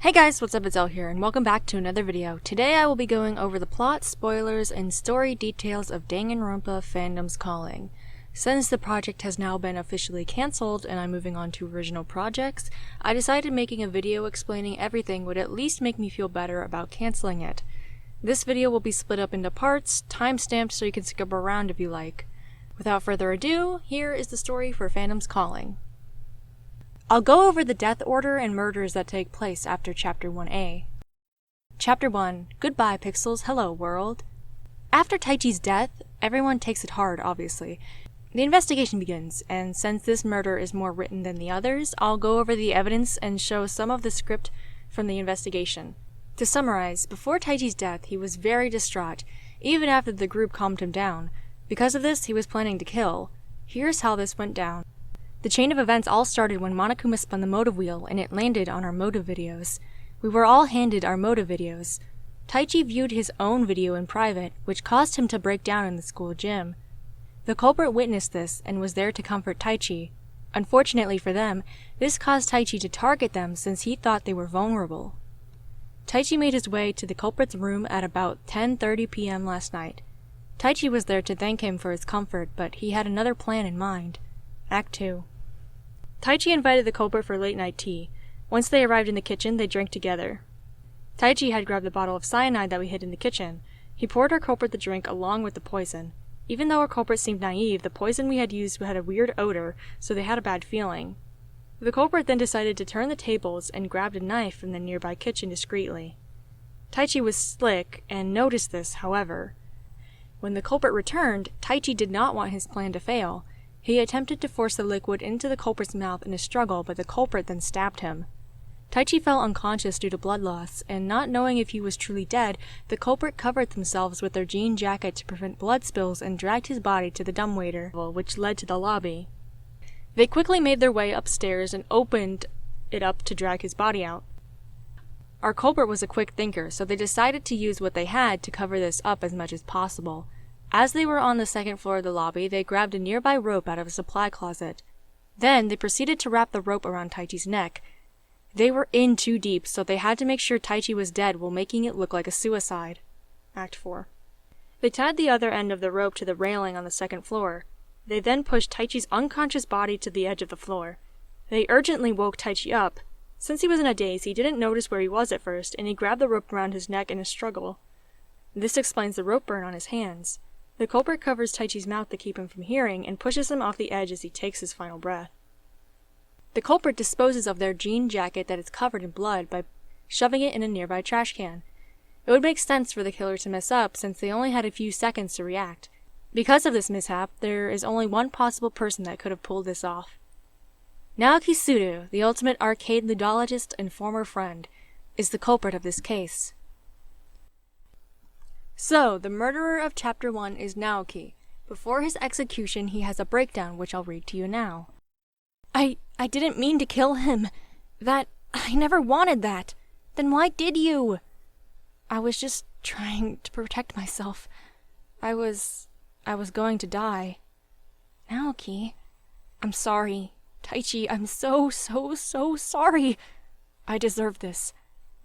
Hey guys, what's up? It's Elle here, and welcome back to another video. Today I will be going over the plot, spoilers, and story details of Danganronpa Fandom's Calling. Since the project has now been officially cancelled and I'm moving on to original projects, I decided making a video explaining everything would at least make me feel better about cancelling it. This video will be split up into parts, time-stamped so you can skip around if you like. Without further ado, here is the story for Fandom's Calling. I'll go over the death order and murders that take place after Chapter 1A. Chapter 1. Goodbye, Pixels. Hello, world. After Taichi's death, everyone takes it hard, obviously. The investigation begins, and since this murder is more written than the others, I'll go over the evidence and show some of the script from the investigation. To summarize, before Taichi's death, he was very distraught, even after the group calmed him down. Because of this, he was planning to kill. Here's how this went down. The chain of events all started when Monokuma spun the motive wheel and it landed on our motive videos. We were all handed our motive videos. Taichi viewed his own video in private, which caused him to break down in the school gym. The culprit witnessed this and was there to comfort Taichi. Unfortunately for them, this caused Taichi to target them since he thought they were vulnerable. Taichi made his way to the culprit's room at about 10:30 p.m. last night. Taichi was there to thank him for his comfort, but he had another plan in mind. Act 2. Taichi invited the culprit for late-night tea. Once they arrived in the kitchen, they drank together. Taichi had grabbed the bottle of cyanide that we hid in the kitchen. He poured our culprit the drink along with the poison. Even though our culprit seemed naive, the poison we had used had a weird odor, so they had a bad feeling. The culprit then decided to turn the tables and grabbed a knife from the nearby kitchen discreetly. Taichi was slick and noticed this, however. When the culprit returned, Taichi did not want his plan to fail. He attempted to force the liquid into the culprit's mouth in a struggle, but the culprit then stabbed him. Taichi fell unconscious due to blood loss, and not knowing if he was truly dead, the culprit covered themselves with their jean jacket to prevent blood spills and dragged his body to the dumbwaiter, which led to the lobby. They quickly made their way upstairs and opened it up to drag his body out. Our culprit was a quick thinker, so they decided to use what they had to cover this up as much as possible. As they were on the second floor of the lobby, they grabbed a nearby rope out of a supply closet. Then, they proceeded to wrap the rope around Taichi's neck. They were in too deep, so they had to make sure Taichi was dead while making it look like a suicide. Act 4. They tied the other end of the rope to the railing on the second floor. They then pushed Taichi's unconscious body to the edge of the floor. They urgently woke Taichi up. Since he was in a daze, he didn't notice where he was at first, and he grabbed the rope around his neck in a struggle. This explains the rope burn on his hands. The culprit covers Taichi's mouth to keep him from hearing and pushes him off the edge as he takes his final breath. The culprit disposes of their jean jacket that is covered in blood by shoving it in a nearby trash can. It would make sense for the killer to mess up since they only had a few seconds to react. Because of this mishap, there is only one possible person that could have pulled this off. Naoki Suru, the ultimate arcade ludologist and former friend, is the culprit of this case. So, the murderer of Chapter 1 is Naoki. Before his execution, he has a breakdown, which I'll read to you now. I didn't mean to kill him. I never wanted that. Then why did you? I was just trying to protect myself. I was going to die. Naoki, I'm sorry. Taichi, I'm so sorry. I deserve this.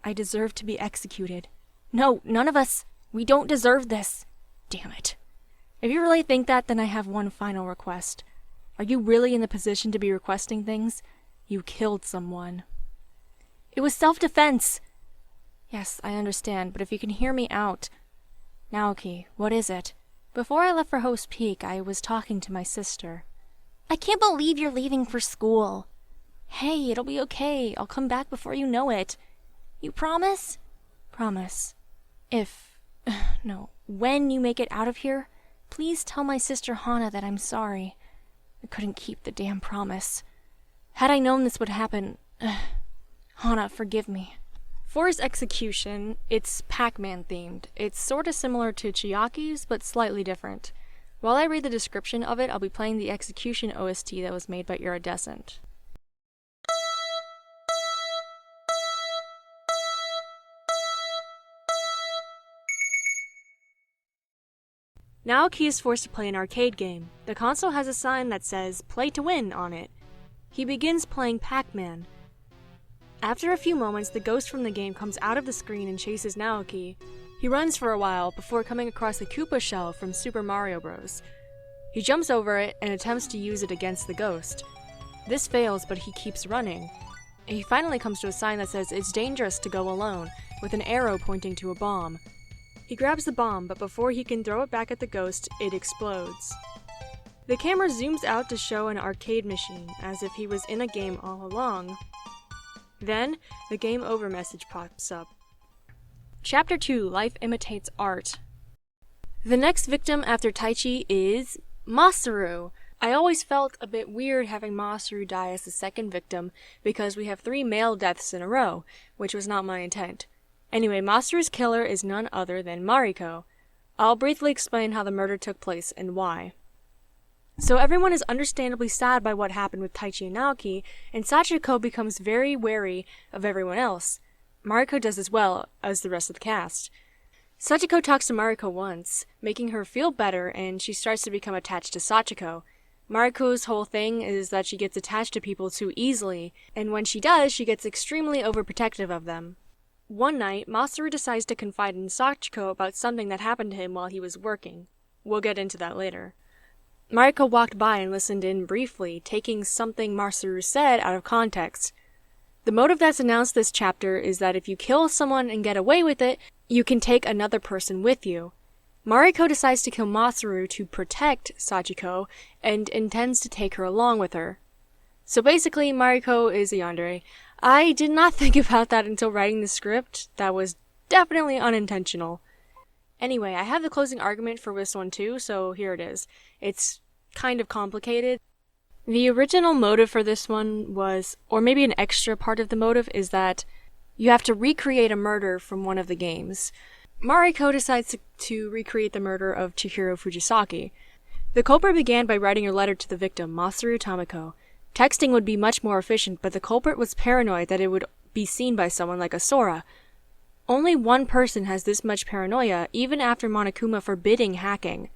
I deserve to be executed. No, none of us. We don't deserve this. Damn it. If you really think that, then I have one final request. Are you really in the position to be requesting things? You killed someone. It was self-defense. Yes, I understand, but if you can hear me out. Naoki, what is it? Before I left for Host Peak, I was talking to my sister. I can't believe you're leaving for school. Hey, it'll be okay. I'll come back before you know it. You promise? Promise. When you make it out of here, please tell my sister Hana that I'm sorry. I couldn't keep the damn promise. Had I known this would happen, Hana, forgive me. For his execution, it's Pac-Man themed. It's sorta similar to Chiyaki's, but slightly different. While I read the description of it, I'll be playing the execution OST that was made by Iridescent. Naoki is forced to play an arcade game. The console has a sign that says, "Play to win" on it. He begins playing Pac-Man. After a few moments, the ghost from the game comes out of the screen and chases Naoki. He runs for a while before coming across the Koopa shell from Super Mario Bros. He jumps over it and attempts to use it against the ghost. This fails, but he keeps running. He finally comes to a sign that says it's dangerous to go alone, with an arrow pointing to a bomb. He grabs the bomb, but before he can throw it back at the ghost, it explodes. The camera zooms out to show an arcade machine, as if he was in a game all along. Then, the game over message pops up. Chapter 2, Life Imitates Art. The next victim after Taichi is Masaru. I always felt a bit weird having Masaru die as the second victim because we have 3 male deaths in a row, which was not my intent. Anyway, Masaru's killer is none other than Mariko. I'll briefly explain how the murder took place and why. So everyone is understandably sad by what happened with Taichi and Naoki, and Sachiko becomes very wary of everyone else. Mariko does as well as the rest of the cast. Sachiko talks to Mariko once, making her feel better, and she starts to become attached to Sachiko. Mariko's whole thing is that she gets attached to people too easily, and when she does, she gets extremely overprotective of them. One night, Masaru decides to confide in Sachiko about something that happened to him while he was working. We'll get into that later. Mariko walked by and listened in briefly, taking something Masaru said out of context. The motive that's announced this chapter is that if you kill someone and get away with it, you can take another person with you. Mariko decides to kill Masaru to protect Sachiko and intends to take her along with her. So basically, Mariko is a yandere. I did not think about that until writing the script. That was definitely unintentional. Anyway, I have the closing argument for this one too, so here it is. It's kind of complicated. The original motive for this one was, or maybe an extra part of the motive, is that you have to recreate a murder from one of the games. Mariko decides to recreate the murder of Chihiro Fujisaki. The culprit began by writing a letter to the victim, Masaru Tamiko. Texting would be much more efficient, but the culprit was paranoid that it would be seen by someone like Asora. Only one person has this much paranoia, even after Monokuma forbidding hacking.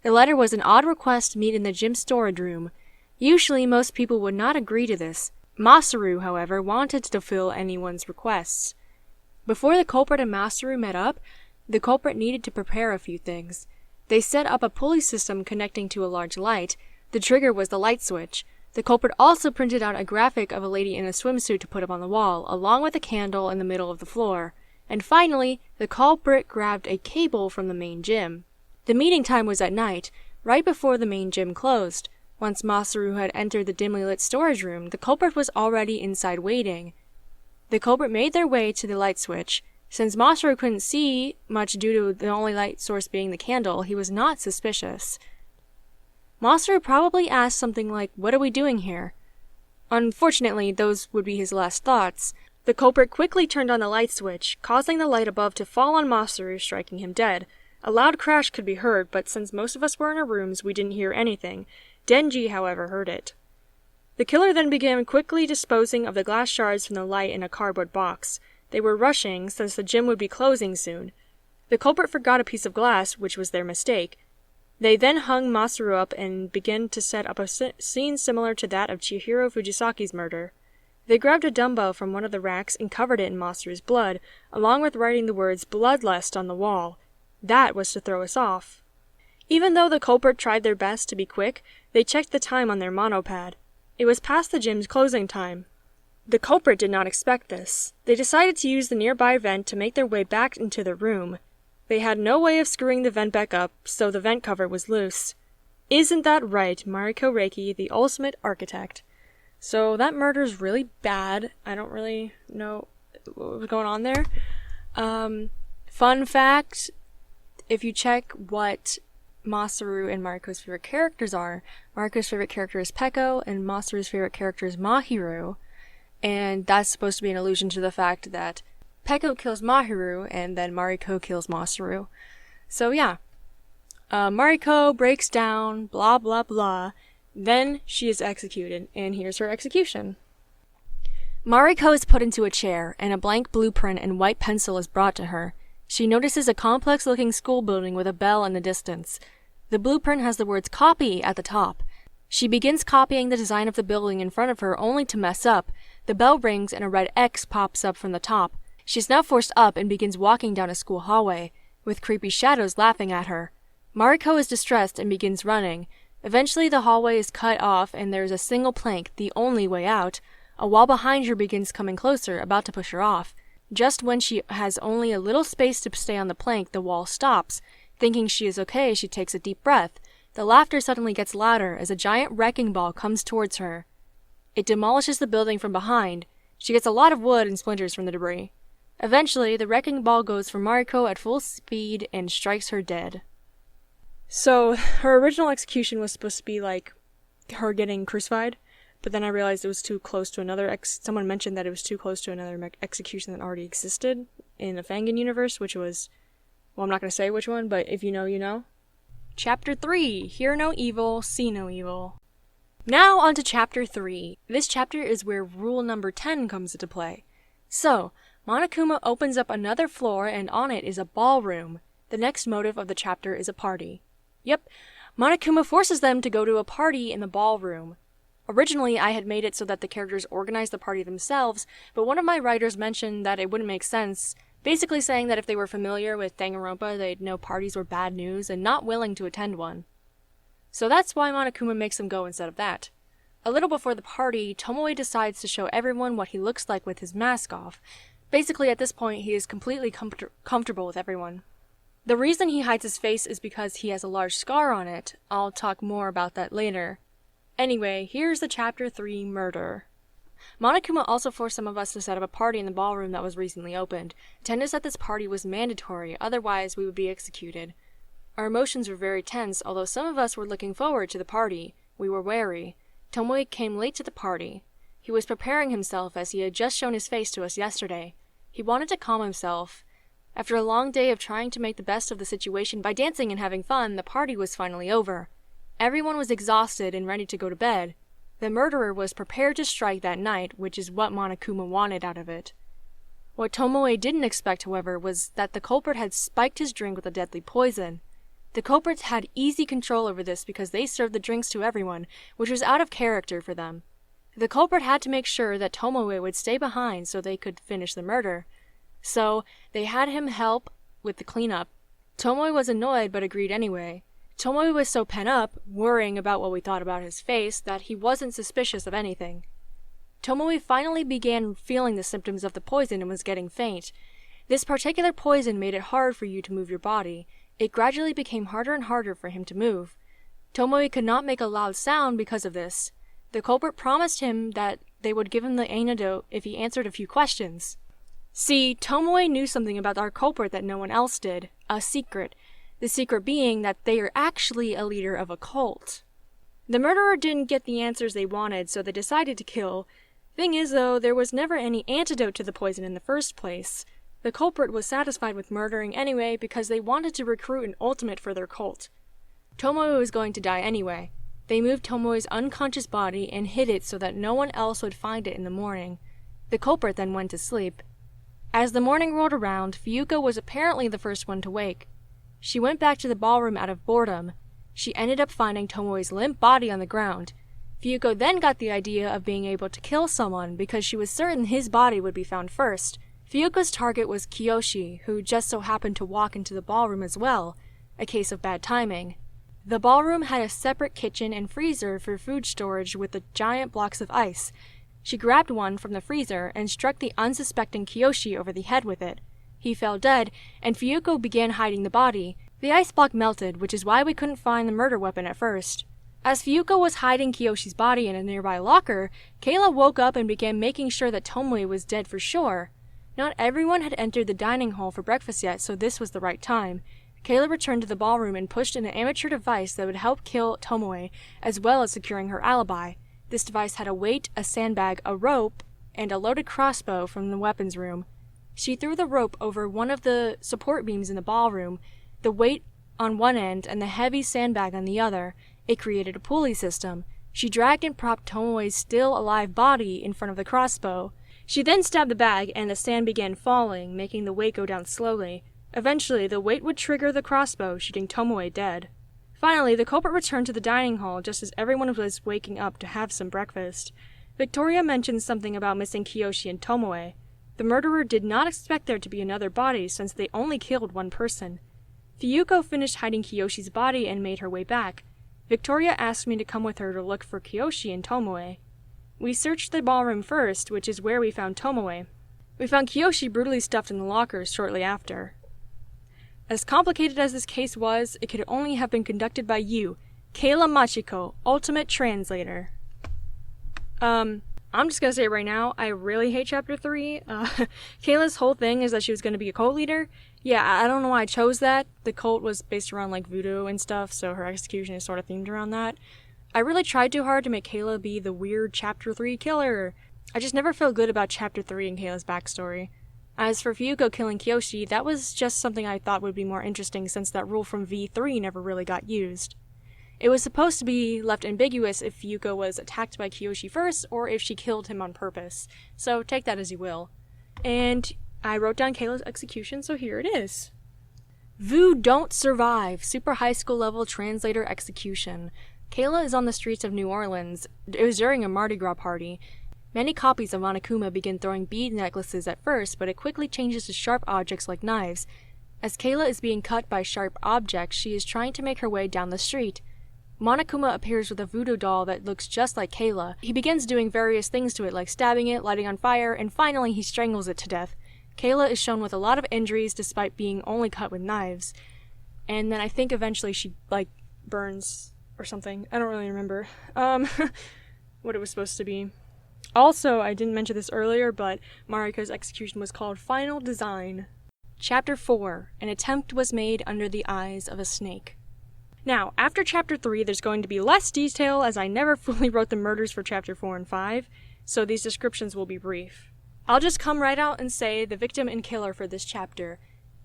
The letter was an odd request to meet in the gym storage room. Usually, most people would not agree to this. Masaru, however, wanted to fulfill anyone's requests. Before the culprit and Masaru met up, the culprit needed to prepare a few things. They set up a pulley system connecting to a large light. The trigger was the light switch. The culprit also printed out a graphic of a lady in a swimsuit to put up on the wall, along with a candle in the middle of the floor. And finally, the culprit grabbed a cable from the main gym. The meeting time was at night, right before the main gym closed. Once Masaru had entered the dimly lit storage room, the culprit was already inside waiting. The culprit made their way to the light switch. Since Masaru couldn't see much due to the only light source being the candle, he was not suspicious. Masaru probably asked something like, "What are we doing here?" Unfortunately, those would be his last thoughts. The culprit quickly turned on the light switch, causing the light above to fall on Masaru, striking him dead. A loud crash could be heard, but since most of us were in our rooms, we didn't hear anything. Denji, however, heard it. The killer then began quickly disposing of the glass shards from the light in a cardboard box. They were rushing, since the gym would be closing soon. The culprit forgot a piece of glass, which was their mistake. They then hung Masaru up and began to set up a scene similar to that of Chihiro Fujisaki's murder. They grabbed a dumbbell from one of the racks and covered it in Masaru's blood, along with writing the words "Bloodlust" on the wall. That was to throw us off. Even though the culprit tried their best to be quick, they checked the time on their monopad. It was past the gym's closing time. The culprit did not expect this. They decided to use the nearby vent to make their way back into their room. They had no way of screwing the vent back up, so the vent cover was loose. Isn't that right, Mariko Reiki, the ultimate architect? So that murder's really bad. I don't really know what was going on there. Fun fact, if you check what Masaru and Mariko's favorite characters are, Mariko's favorite character is Peko, and Masaru's favorite character is Mahiru. And that's supposed to be an allusion to the fact that Peko kills Mahiru, and then Mariko kills Masaru. So yeah. Mariko breaks down, blah blah blah. Then she is executed, and here's her execution. Mariko is put into a chair, and a blank blueprint and white pencil is brought to her. She notices a complex-looking school building with a bell in the distance. The blueprint has the words "copy" at the top. She begins copying the design of the building in front of her only to mess up. The bell rings and a red X pops up from the top. She's now forced up and begins walking down a school hallway, with creepy shadows laughing at her. Mariko is distressed and begins running. Eventually the hallway is cut off and there is a single plank, the only way out. A wall behind her begins coming closer, about to push her off. Just when she has only a little space to stay on the plank, the wall stops. Thinking she is okay, she takes a deep breath. The laughter suddenly gets louder as a giant wrecking ball comes towards her. It demolishes the building from behind. She gets a lot of wood and splinters from the debris. Eventually, the wrecking ball goes for Mariko at full speed and strikes her dead. So, her original execution was supposed to be like her getting crucified, but then I realized it was too close to another someone mentioned that it was too close to another execution that already existed in the Fandom universe, which was, well, I'm not going to say which one, but if you know, you know. Chapter 3, Hear No Evil, See No Evil. Now on to Chapter 3. This chapter is where rule number 10 comes into play. So, Monokuma opens up another floor and on it is a ballroom. The next motive of the chapter is a party. Yep, Monokuma forces them to go to a party in the ballroom. Originally, I had made it so that the characters organized the party themselves, but one of my writers mentioned that it wouldn't make sense, basically saying that if they were familiar with Danganronpa, they'd know parties were bad news and not willing to attend one. So that's why Monokuma makes them go instead of that. A little before the party, Tomoe decides to show everyone what he looks like with his mask off. Basically, at this point, he is completely comfortable with everyone. The reason he hides his face is because he has a large scar on it. I'll talk more about that later. Anyway, here's the Chapter 3 murder. Monokuma also forced some of us to set up a party in the ballroom that was recently opened. Attendance at this party was mandatory, otherwise we would be executed. Our emotions were very tense, although some of us were looking forward to the party. We were wary. Tomoe came late to the party. He was preparing himself as he had just shown his face to us yesterday. He wanted to calm himself. After a long day of trying to make the best of the situation by dancing and having fun, the party was finally over. Everyone was exhausted and ready to go to bed. The murderer was prepared to strike that night, which is what Monokuma wanted out of it. What Tomoe didn't expect, however, was that the culprit had spiked his drink with a deadly poison. The culprits had easy control over this because they served the drinks to everyone, which was out of character for them. The culprit had to make sure that Tomoe would stay behind so they could finish the murder. So, they had him help with the cleanup. Tomoe was annoyed but agreed anyway. Tomoe was so pent up, worrying about what we thought about his face, that he wasn't suspicious of anything. Tomoe finally began feeling the symptoms of the poison and was getting faint. This particular poison made it hard for you to move your body. It gradually became harder and harder for him to move. Tomoe could not make a loud sound because of this. The culprit promised him that they would give him the antidote if he answered a few questions. See, Tomoe knew something about our culprit that no one else did. A secret. The secret being that they are actually a leader of a cult. The murderer didn't get the answers they wanted, so they decided to kill. Thing is, though, there was never any antidote to the poison in the first place. The culprit was satisfied with murdering anyway because they wanted to recruit an ultimate for their cult. Tomoe was going to die anyway. They moved Tomoe's unconscious body and hid it so that no one else would find it in the morning. The culprit then went to sleep. As the morning rolled around, Fuyuko was apparently the first one to wake. She went back to the ballroom out of boredom. She ended up finding Tomoe's limp body on the ground. Fuyuko then got the idea of being able to kill someone because she was certain his body would be found first. Fuyuko's target was Kiyoshi, who just so happened to walk into the ballroom as well, a case of bad timing. The ballroom had a separate kitchen and freezer for food storage with the giant blocks of ice. She grabbed one from the freezer and struck the unsuspecting Kiyoshi over the head with it. He fell dead, and Fuyuko began hiding the body. The ice block melted, which is why we couldn't find the murder weapon at first. As Fuyuko was hiding Kiyoshi's body in a nearby locker, Kayla woke up and began making sure that Tomoe was dead for sure. Not everyone had entered the dining hall for breakfast yet, so this was the right time. Kayla returned to the ballroom and pushed in an amateur device that would help kill Tomoe, as well as securing her alibi. This device had a weight, a sandbag, a rope, and a loaded crossbow from the weapons room. She threw the rope over one of the support beams in the ballroom, the weight on one end and the heavy sandbag on the other. It created a pulley system. She dragged and propped Tomoe's still alive body in front of the crossbow. She then stabbed the bag and the sand began falling, making the weight go down slowly. Eventually, the weight would trigger the crossbow, shooting Tomoe dead. Finally, the culprit returned to the dining hall just as everyone was waking up to have some breakfast. Victoria mentioned something about missing Kiyoshi and Tomoe. The murderer did not expect there to be another body since they only killed one person. Fuyuko finished hiding Kiyoshi's body and made her way back. Victoria asked me to come with her to look for Kiyoshi and Tomoe. We searched the ballroom first, which is where we found Tomoe. We found Kiyoshi brutally stuffed in the lockers shortly after. As complicated as this case was, it could only have been conducted by you, Kayla Machiko, Ultimate Translator. I'm just gonna say right now, I really hate Chapter 3. Kayla's whole thing is that she was gonna be a cult leader. Yeah, I don't know why I chose that. The cult was based around, like, voodoo and stuff, so her execution is sort of themed around that. I really tried too hard to make Kayla be the weird Chapter 3 killer. I just never felt good about Chapter 3 and Kayla's backstory. As for Fuyuko killing Kiyoshi, that was just something I thought would be more interesting since that rule from V3 never really got used. It was supposed to be left ambiguous if Fuyuko was attacked by Kiyoshi first or if she killed him on purpose, so take that as you will. And I wrote down Kayla's execution, so here it is. Vu don't survive, super high school level translator execution. Kayla is on the streets of New Orleans. It was during a Mardi Gras party. Many copies of Monokuma begin throwing bead necklaces at first, but it quickly changes to sharp objects like knives. As Kayla is being cut by sharp objects, she is trying to make her way down the street. Monokuma appears with a voodoo doll that looks just like Kayla. He begins doing various things to it, like stabbing it, lighting on fire, and finally he strangles it to death. Kayla is shown with a lot of injuries despite being only cut with knives. And then I think eventually she, like, burns or something. I don't really remember what it was supposed to be. Also, I didn't mention this earlier, but Mariko's execution was called Final Design. Chapter 4. An attempt was made under the eyes of a snake. Now, after Chapter 3, there's going to be less detail as I never fully wrote the murders for Chapter 4 and 5, so these descriptions will be brief. I'll just come right out and say the victim and killer for this chapter.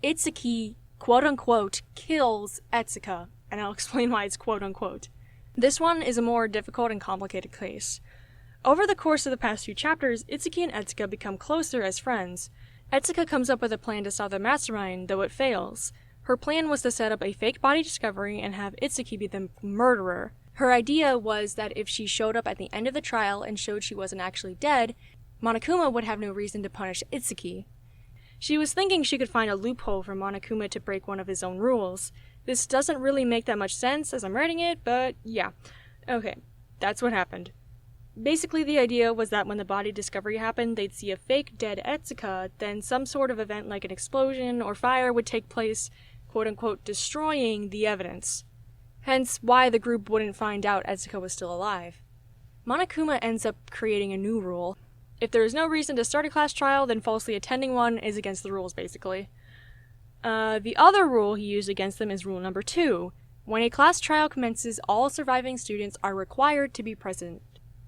Itsuki, quote-unquote, kills Etsuka, and I'll explain why it's quote-unquote. This one is a more difficult and complicated case. Over the course of the past few chapters, Itsuki and Etsuka become closer as friends. Etsuka comes up with a plan to solve the mastermind, though it fails. Her plan was to set up a fake body discovery and have Itsuki be the murderer. Her idea was that if she showed up at the end of the trial and showed she wasn't actually dead, Monokuma would have no reason to punish Itsuki. She was thinking she could find a loophole for Monokuma to break one of his own rules. This doesn't really make that much sense as I'm writing it, but yeah. Okay, that's what happened. Basically, the idea was that when the body discovery happened, they'd see a fake dead Etsuka, then some sort of event like an explosion or fire would take place, quote-unquote, destroying the evidence. Hence, why the group wouldn't find out Etsuka was still alive. Monokuma ends up creating a new rule. If there is no reason to start a class trial, then falsely attending one is against the rules, basically. The other rule he used against them is rule number 2. When a class trial commences, all surviving students are required to be present.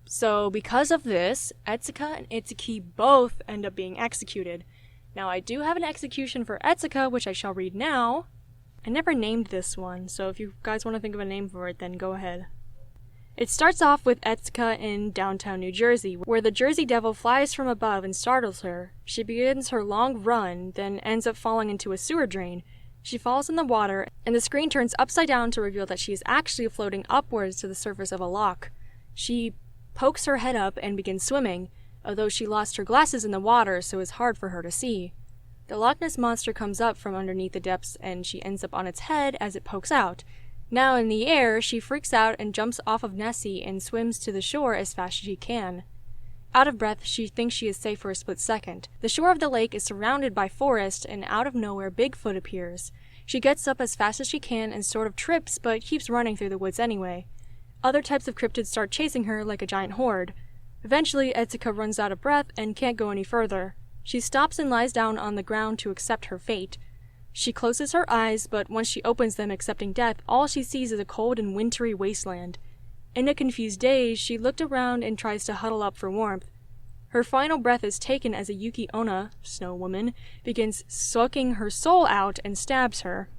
So, because of this, Etsuka and Itsuki both end up being executed. Now, I do have an execution for Etsuka, which I shall read now. I never named this one, so if you guys want to think of a name for it, then go ahead. It starts off with Etsuka in downtown New Jersey, where the Jersey Devil flies from above and startles her. She begins her long run, then ends up falling into a sewer drain. She falls in the water, and the screen turns upside down to reveal that she is actually floating upwards to the surface of a loch. She pokes her head up and begins swimming, although she lost her glasses in the water, so it's hard for her to see. The Loch Ness Monster comes up from underneath the depths, and she ends up on its head as it pokes out. Now in the air, she freaks out and jumps off of Nessie and swims to the shore as fast as she can. Out of breath, she thinks she is safe for a split second. The shore of the lake is surrounded by forest, and out of nowhere, Bigfoot appears. She gets up as fast as she can and sort of trips, but keeps running through the woods anyway. Other types of cryptids start chasing her like a giant horde. Eventually, Etsuka runs out of breath and can't go any further. She stops and lies down on the ground to accept her fate. She closes her eyes, but once she opens them accepting death, all she sees is a cold and wintry wasteland. In a confused daze, she looked around and tries to huddle up for warmth. Her final breath is taken as a Yuki Onna, Snow Woman, begins sucking her soul out and stabs her.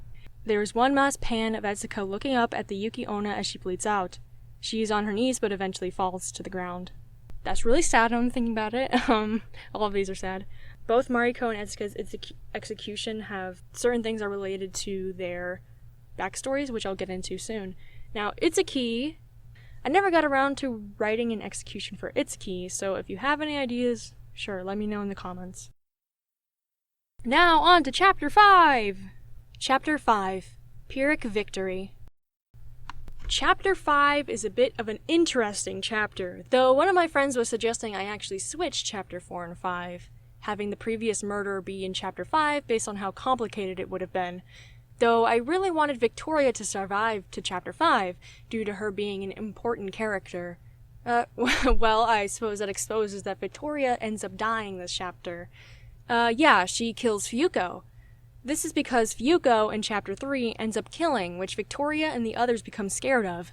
There is one last pan of Etsuka looking up at the Yuki Onna as she bleeds out. She is on her knees but eventually falls to the ground. That's really sad when I'm thinking about it. All of these are sad. Both Mariko and Etsuka's execution have certain things are related to their Backstories, which I'll get into soon. Now, Itsuki, I never got around to writing an execution for Itsuki, so if you have any ideas, sure, let me know in the comments. Now on to Chapter 5! Chapter 5, Phyrric Victory. Chapter 5 is a bit of an interesting chapter, though one of my friends was suggesting I actually switch Chapter 4 and 5, having the previous murder be in Chapter 5 based on how complicated it would have been, though I really wanted Victoria to survive to Chapter 5 due to her being an important character. Well, I suppose that exposes that Victoria ends up dying this chapter. Yeah, she kills Fuyuko. This is because Fuyuko in Chapter 3 ends up killing, which Victoria and the others become scared of.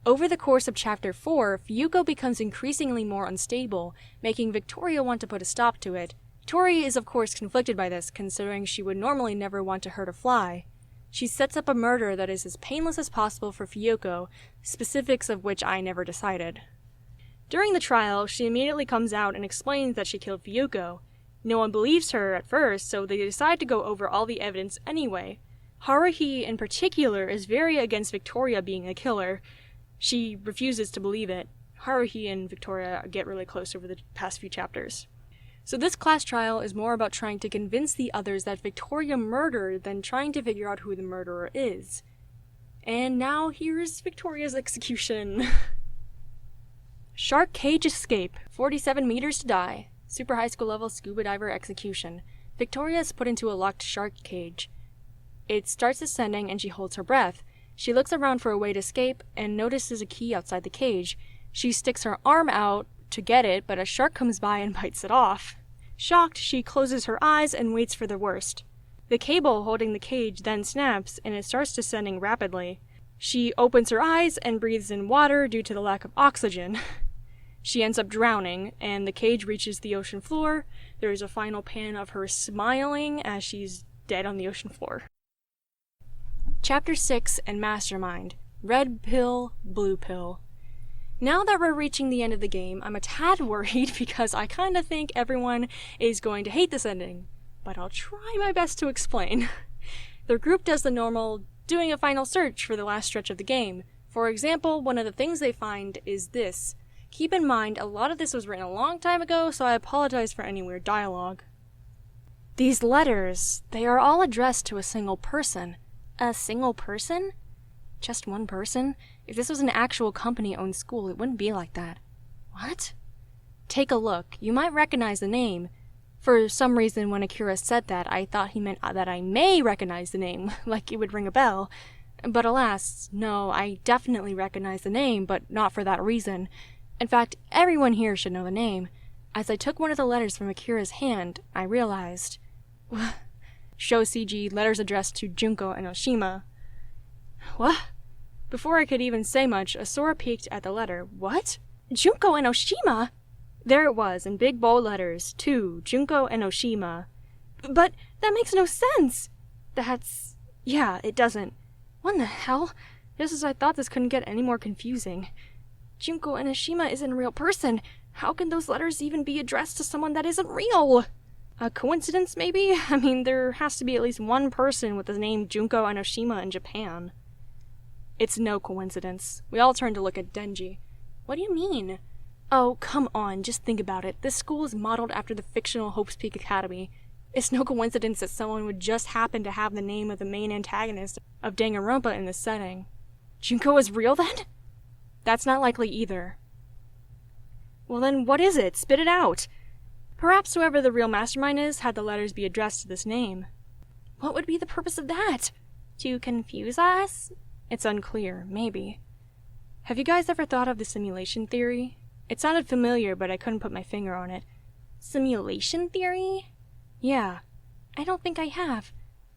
Over the course of Chapter 4, Fuyuko becomes increasingly more unstable, making Victoria want to put a stop to it. Victoria is of course conflicted by this, considering she would normally never want to hurt a fly. She sets up a murder that is as painless as possible for Fuyuko, specifics of which I never decided. During the trial, she immediately comes out and explains that she killed Fuyuko. No one believes her at first, so they decide to go over all the evidence anyway. Haruhi, in particular, is very against Victoria being a killer. She refuses to believe it. Haruhi and Victoria get really close over the past few chapters. So this class trial is more about trying to convince the others that Victoria murdered than trying to figure out who the murderer is. And now here's Victoria's execution. Shark cage escape. 47 meters to die. Super high school level scuba diver execution. Victoria is put into a locked shark cage. It starts descending and she holds her breath. She looks around for a way to escape and notices a key outside the cage. She sticks her arm out to get it, but a shark comes by and bites it off. Shocked, she closes her eyes and waits for the worst. The cable holding the cage then snaps and it starts descending rapidly. She opens her eyes and breathes in water due to the lack of oxygen. She ends up drowning, and the cage reaches the ocean floor. There is a final pan of her smiling as she's dead on the ocean floor. Chapter 6 and Mastermind. Red pill, blue pill. Now that we're reaching the end of the game, I'm a tad worried because I kinda think everyone is going to hate this ending, but I'll try my best to explain. The group does the normal, doing a final search for the last stretch of the game. For example, one of the things they find is this. Keep in mind, a lot of this was written a long time ago, so I apologize for any weird dialogue. These letters, they are all addressed to a single person. A single person? Just one person? If this was an actual company-owned school, it wouldn't be like that. What? Take a look. You might recognize the name. For some reason, when Akira said that, I thought he meant that I may recognize the name, like it would ring a bell. But alas, no, I definitely recognize the name, but not for that reason. In fact, everyone here should know the name. As I took one of the letters from Akira's hand, I realized... Show CG, letters addressed to Junko and Oshima. What? Before I could even say much, Asora peeked at the letter. What? Junko and Oshima? There it was, in big bold letters, to Junko and Oshima. But that makes no sense! Yeah, it doesn't. What the hell? Just as I thought, this couldn't get any more confusing. Junko and Oshima isn't a real person. How can those letters even be addressed to someone that isn't real? A coincidence, maybe? I mean, there has to be at least one person with the name Junko and Oshima in Japan. It's no coincidence. We all turn to look at Denji. What do you mean? Oh, come on, just think about it. This school is modeled after the fictional Hope's Peak Academy. It's no coincidence that someone would just happen to have the name of the main antagonist of Danganronpa in this setting. Junko is real then? That's not likely either. Well then, what is it? Spit it out! Perhaps whoever the real mastermind is had the letters be addressed to this name. What would be the purpose of that? To confuse us? It's unclear, maybe. Have you guys ever thought of the simulation theory? It sounded familiar, but I couldn't put my finger on it. Simulation theory? Yeah. I don't think I have.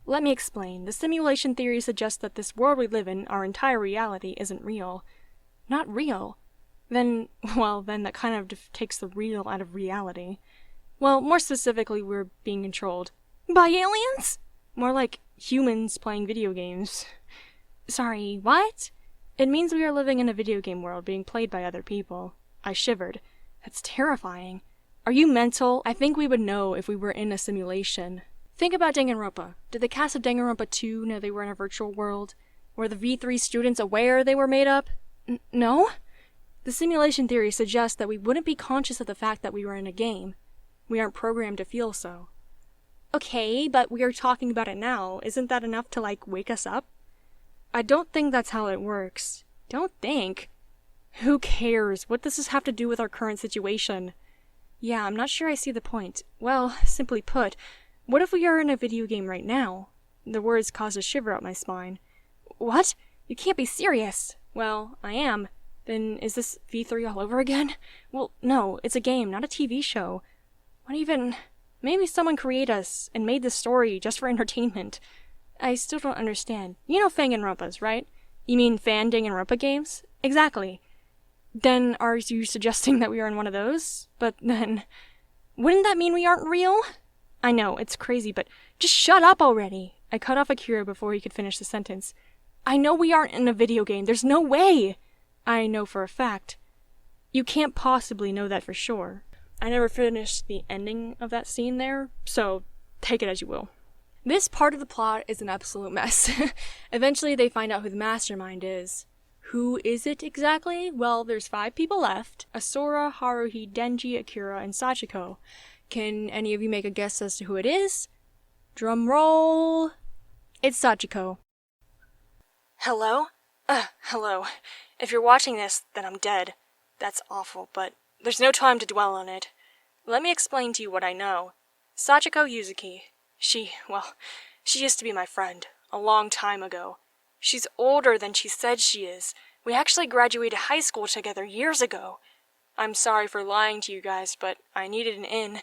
Let me explain. The simulation theory suggests that this world we live in, our entire reality, isn't real. Not real? Then that kind of takes the real out of reality. Well, more specifically, we're being controlled. By aliens? More like humans playing video games. Sorry, what? It means we are living in a video game world being played by other people. I shivered. That's terrifying. Are you mental? I think we would know if we were in a simulation. Think about Danganronpa. Did the cast of Danganronpa 2 know they were in a virtual world? Were the V3 students aware they were made up? No? The simulation theory suggests that we wouldn't be conscious of the fact that we were in a game. We aren't programmed to feel so. Okay, but we are talking about it now. Isn't that enough to, wake us up? I don't think that's how it works. Don't think? Who cares? What does this have to do with our current situation? Yeah, I'm not sure I see the point. Well, simply put, what if we are in a video game right now? The words caused a shiver up my spine. What? You can't be serious. Well, I am. Then is this V3 all over again? Well, no, it's a game, not a TV show. What even... Maybe someone created us and made this story just for entertainment. I still don't understand. You know Danganronpas, right? You mean fan Danganronpa games? Exactly. Then are you suggesting that we are in one of those? But then... Wouldn't that mean we aren't real? I know, it's crazy, but just shut up already. I cut off Akira before he could finish the sentence. I know we aren't in a video game. There's no way. I know for a fact. You can't possibly know that for sure. I never finished the ending of that scene there, so take it as you will. This part of the plot is an absolute mess. Eventually they find out who the mastermind is. Who is it exactly? Well, there's 5 people left. Asora, Haruhi, Denji, Akira, and Sachiko. Can any of you make a guess as to who it is? Drum roll. It's Sachiko. Hello? Hello. If you're watching this, then I'm dead. That's awful, but there's no time to dwell on it. Let me explain to you what I know. Sachiko Yuzuki. She used to be my friend. A long time ago. She's older than she said she is. We actually graduated high school together years ago. I'm sorry for lying to you guys, but I needed an in.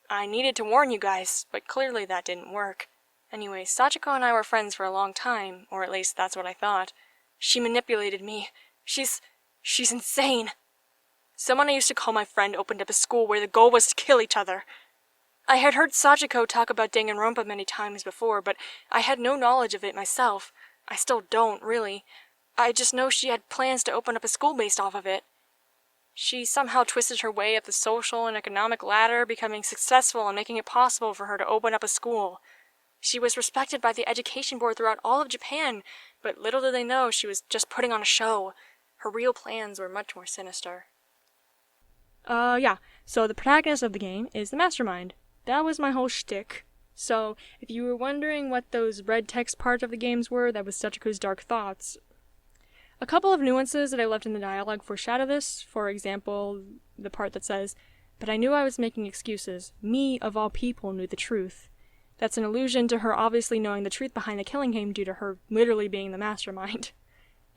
I needed to warn you guys, but clearly that didn't work. Anyway, Sachiko and I were friends for a long time, or at least that's what I thought. She manipulated me. She's insane. Someone I used to call my friend opened up a school where the goal was to kill each other. I had heard Sachiko talk about Danganronpa many times before, but I had no knowledge of it myself. I still don't, really. I just know she had plans to open up a school based off of it. She somehow twisted her way up the social and economic ladder, becoming successful and making it possible for her to open up a school. She was respected by the education board throughout all of Japan, but little did they know she was just putting on a show. Her real plans were much more sinister. Yeah, so the protagonist of the game is the mastermind. That was my whole shtick. So, if you were wondering what those red text parts of the games were, that was Sachiko's dark thoughts. A couple of nuances that I left in the dialogue foreshadow this. For example, the part that says, "But I knew I was making excuses. Me, of all people, knew the truth." That's an allusion to her obviously knowing the truth behind the killing game due to her literally being the mastermind.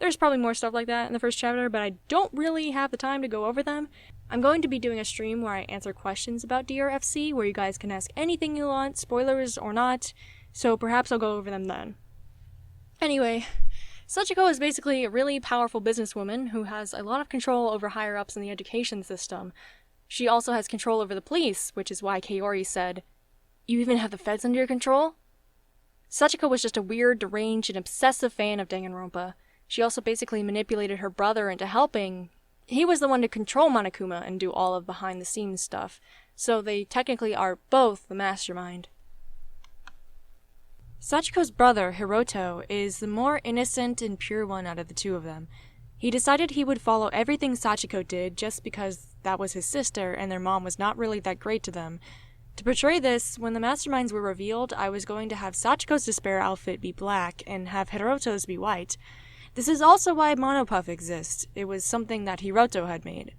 There's probably more stuff like that in the first chapter, but I don't really have the time to go over them. I'm going to be doing a stream where I answer questions about DRFC, where you guys can ask anything you want, spoilers or not, so perhaps I'll go over them then. Anyway, Sachiko is basically a really powerful businesswoman who has a lot of control over higher-ups in the education system. She also has control over the police, which is why Kaori said, "You even have the feds under your control?" Sachiko was just a weird, deranged, and obsessive fan of Danganronpa. She also basically manipulated her brother into helping. He was the one to control Monokuma and do all of behind-the-scenes stuff, so they technically are both the mastermind. Sachiko's brother, Hiroto, is the more innocent and pure one out of the two of them. He decided he would follow everything Sachiko did just because that was his sister and their mom was not really that great to them. To portray this, when the masterminds were revealed, I was going to have Sachiko's despair outfit be black and have Hiroto's be white. This is also why Monopuff exists. It was something that Hiroto had made.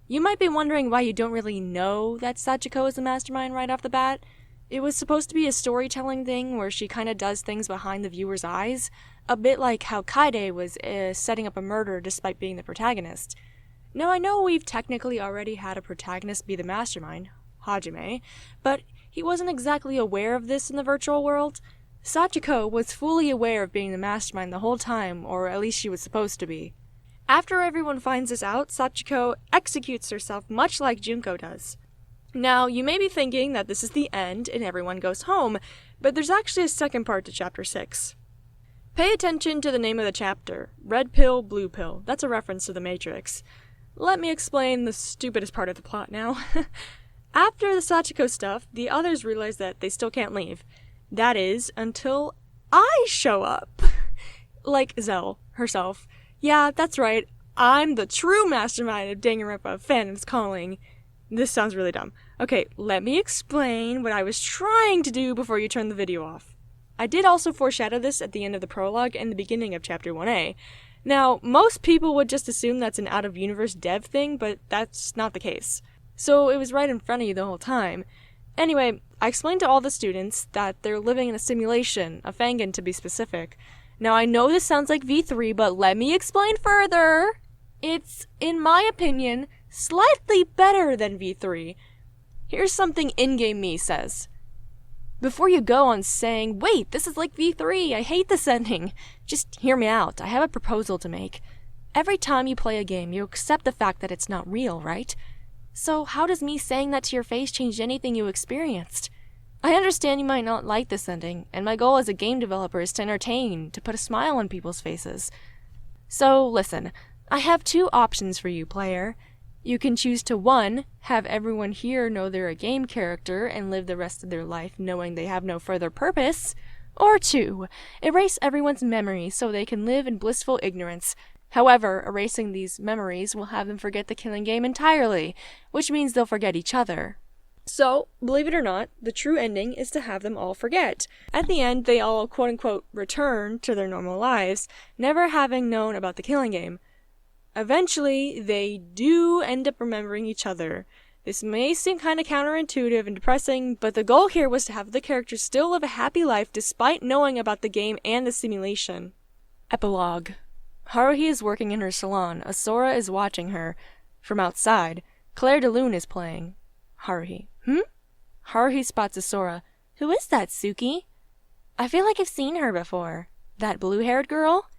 You might be wondering why you don't really know that Sachiko is the mastermind right off the bat. It was supposed to be a storytelling thing where she kind of does things behind the viewer's eyes, a bit like how Kaide was setting up a murder despite being the protagonist. Now I know we've technically already had a protagonist be the mastermind, Hajime, but he wasn't exactly aware of this in the virtual world. Sachiko was fully aware of being the mastermind the whole time, or at least she was supposed to be. After everyone finds this out, Sachiko executes herself much like Junko does. Now, you may be thinking that this is the end and everyone goes home, but there's actually a second part to Chapter 6. Pay attention to the name of the chapter, Red Pill, Blue Pill. That's a reference to the Matrix. Let me explain the stupidest part of the plot now. After the Sachiko stuff, the others realize that they still can't leave. That is, until I show up. like Zell herself. Yeah, that's right. I'm the true mastermind of Danganronpa Fandom's Calling. This sounds really dumb. Okay, let me explain what I was trying to do before you turn the video off. I did also foreshadow this at the end of the prologue and the beginning of Chapter 1A. Now, most people would just assume that's an out-of-universe dev thing, but that's not the case. So it was right in front of you the whole time. Anyway, I explained to all the students that they're living in a simulation, a Fangan to be specific. Now, I know this sounds like V3, but let me explain further. It's, in my opinion, slightly better than V3. Here's something in-game me says. Before you go on saying, wait, this is like V3, I hate this ending, just hear me out. I have a proposal to make. Every time you play a game, you accept the fact that it's not real, right? So how does me saying that to your face change anything you experienced? I understand you might not like this ending, and my goal as a game developer is to entertain, to put a smile on people's faces. So, listen, I have two options for you, player. You can choose to 1. Have everyone here know they're a game character and live the rest of their life knowing they have no further purpose, or 2. Erase everyone's memories so they can live in blissful ignorance. However, erasing these memories will have them forget the killing game entirely, which means they'll forget each other. So, believe it or not, the true ending is to have them all forget. At the end, they all quote-unquote return to their normal lives, never having known about the killing game. Eventually, they do end up remembering each other. This may seem kind of counterintuitive and depressing, but the goal here was to have the characters still live a happy life despite knowing about the game and the simulation. Epilogue. Haruhi is working in her salon. Asora is watching her. From outside, Claire de Lune is playing. Haruhi. Haruhi spots Asora. Who is that, Suki? I feel like I've seen her before. That blue-haired girl?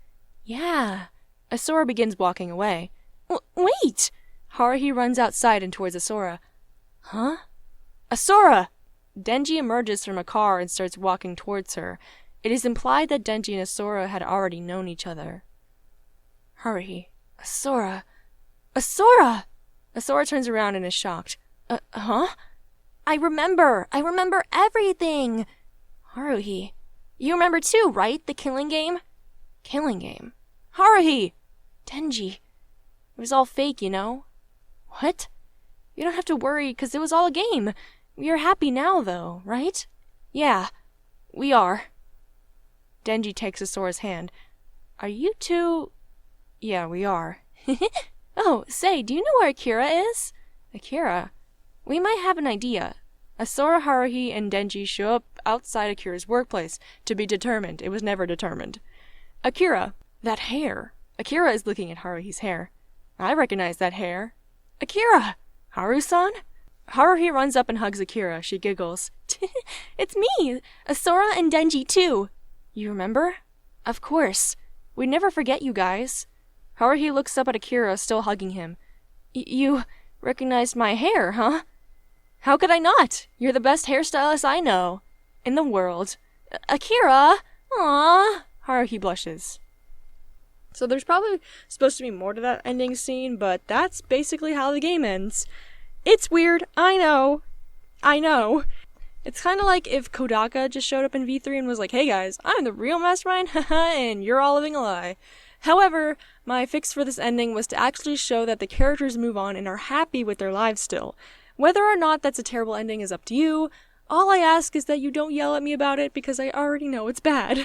Yeah. Asora begins walking away. Wait! Haruhi runs outside and towards Asora. Huh? Asora! Denji emerges from a car and starts walking towards her. It is implied that Denji and Asora had already known each other. Haruhi. Asora! Asora! Asora turns around and is shocked. Huh? I remember everything! Haruhi. You remember too, right? The killing game? Killing game? Haruhi! Denji. It was all fake, you know? What? You don't have to worry, 'cause it was all a game. We are happy now, though, right? Yeah, we are. Denji takes Asora's hand. Are you two... Yeah, we are. Oh, say, do you know where Akira is? Akira? We might have an idea. Asora, Haruhi, and Denji show up outside Akira's workplace. To be determined. It was never determined. Akira. That hair. Akira is looking at Haruhi's hair. I recognize that hair. Akira! Haru-san? Haruhi runs up and hugs Akira. She giggles. It's me! Asora and Denji, too! You remember? Of course. We'd never forget you guys. Haruhi looks up at Akira, still hugging him. You recognized my hair, huh? How could I not? You're the best hairstylist I know. In the world. Akira! Aww! Haruhi blushes. So there's probably supposed to be more to that ending scene, but that's basically how the game ends. It's weird, I know. It's kind of like if Kodaka just showed up in V3 and was like, hey guys, I'm the real mastermind, haha, and you're all living a lie. However, my fix for this ending was to actually show that the characters move on and are happy with their lives still. Whether or not that's a terrible ending is up to you. All I ask is that you don't yell at me about it because I already know it's bad.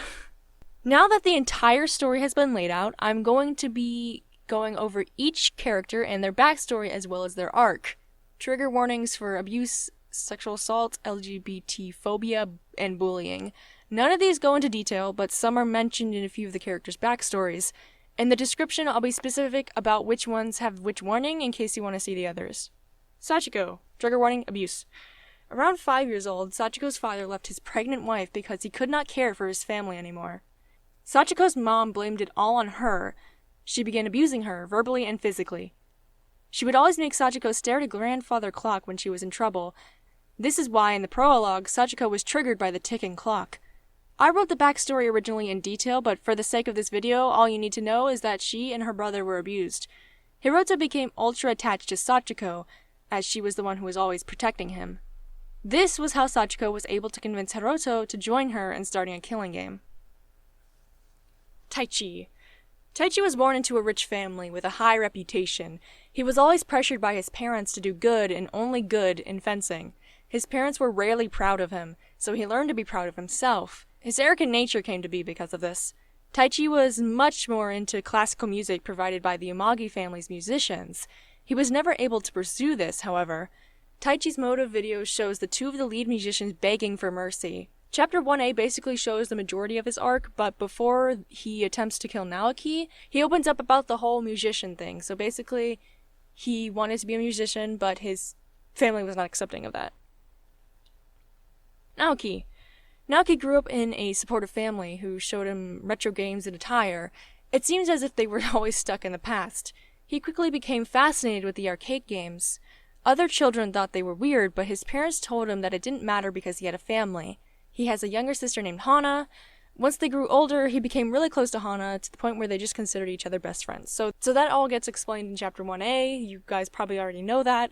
Now that the entire story has been laid out, I'm going to be going over each character and their backstory as well as their arc. Trigger warnings for abuse, sexual assault, LGBT phobia, and bullying. None of these go into detail, but some are mentioned in a few of the characters' backstories. In the description, I'll be specific about which ones have which warning in case you want to see the others. Sachiko. Trigger warning, abuse. Around 5 years old, Sachiko's father left his pregnant wife because he could not care for his family anymore. Sachiko's mom blamed it all on her. She began abusing her, verbally and physically. She would always make Sachiko stare at a grandfather clock when she was in trouble. This is why, in the prologue, Sachiko was triggered by the ticking clock. I wrote the backstory originally in detail, but for the sake of this video, all you need to know is that she and her brother were abused. Hiroto became ultra-attached to Sachiko, as she was the one who was always protecting him. This was how Sachiko was able to convince Hiroto to join her in starting a killing game. Taichi. Taichi was born into a rich family with a high reputation. He was always pressured by his parents to do good and only good in fencing. His parents were rarely proud of him, so he learned to be proud of himself. His arrogant nature came to be because of this. Taichi was much more into classical music provided by the Umagi family's musicians. He was never able to pursue this, however. Taichi's motive video shows the two of the lead musicians begging for mercy. Chapter 1A basically shows the majority of his arc, but before he attempts to kill Naoki, he opens up about the whole musician thing. So basically, he wanted to be a musician, but his family was not accepting of that. Naoki. Naoki grew up in a supportive family who showed him retro games and attire. It seems as if they were always stuck in the past. He quickly became fascinated with the arcade games. Other children thought they were weird, but his parents told him that it didn't matter because he had a family. He has a younger sister named Hana. Once they grew older, he became really close to Hana to the point where they just considered each other best friends. So that all gets explained in Chapter 1A. You guys probably already know that.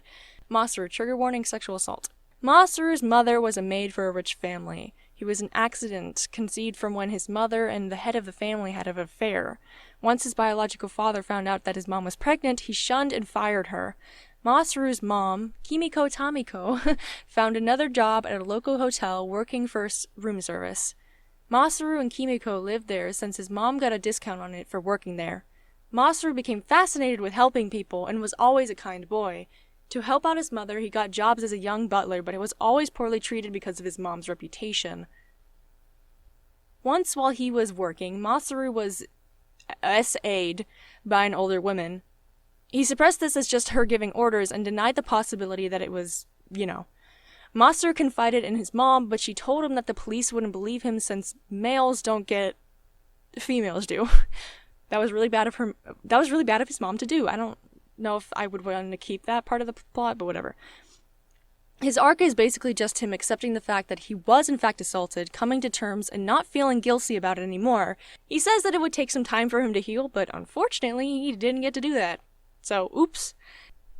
Masaru, trigger warning, sexual assault. Masaru's mother was a maid for a rich family. He was an accident conceived from when his mother and the head of the family had an affair. Once his biological father found out that his mom was pregnant, he shunned and fired her. Masaru's mom, Kimiko Tamiko, found another job at a local hotel working for room service. Masaru and Kimiko lived there since his mom got a discount on it for working there. Masaru became fascinated with helping people and was always a kind boy. To help out his mother, he got jobs as a young butler, but he was always poorly treated because of his mom's reputation. Once while he was working, Masaru was SA'd by an older woman. He suppressed this as just her giving orders and denied the possibility that it was, Masaru confided in his mom, but she told him that the police wouldn't believe him since males don't get females do. That was really bad of her. That was really bad of his mom to do. I don't know if I would want to keep that part of the plot, but whatever. His arc is basically just him accepting the fact that he was in fact assaulted, coming to terms, and not feeling guilty about it anymore. He says that it would take some time for him to heal, but unfortunately, he didn't get to do that. So, oops.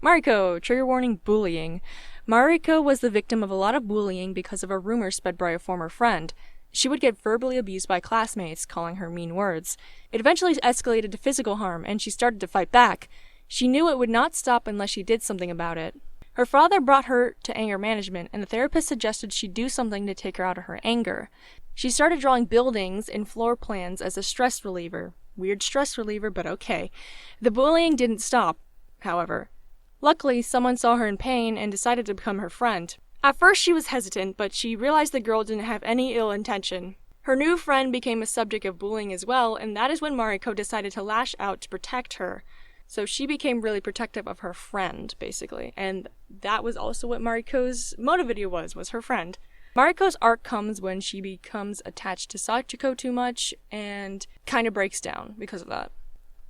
Mariko, trigger warning, bullying. Mariko was the victim of a lot of bullying because of a rumor spread by a former friend. She would get verbally abused by classmates, calling her mean words. It eventually escalated to physical harm, and she started to fight back. She knew it would not stop unless she did something about it. Her father brought her to anger management, and the therapist suggested she do something to take her out of her anger. She started drawing buildings and floor plans as a stress reliever. Weird stress reliever, but okay. The bullying didn't stop, however. Luckily, someone saw her in pain and decided to become her friend. At first she was hesitant, but she realized the girl didn't have any ill intention. Her new friend became a subject of bullying as well, and that is when Mariko decided to lash out to protect her. So she became really protective of her friend, basically. And that was also what Mariko's motive video was her friend. Mariko's arc comes when she becomes attached to Sachiko too much and kind of breaks down because of that.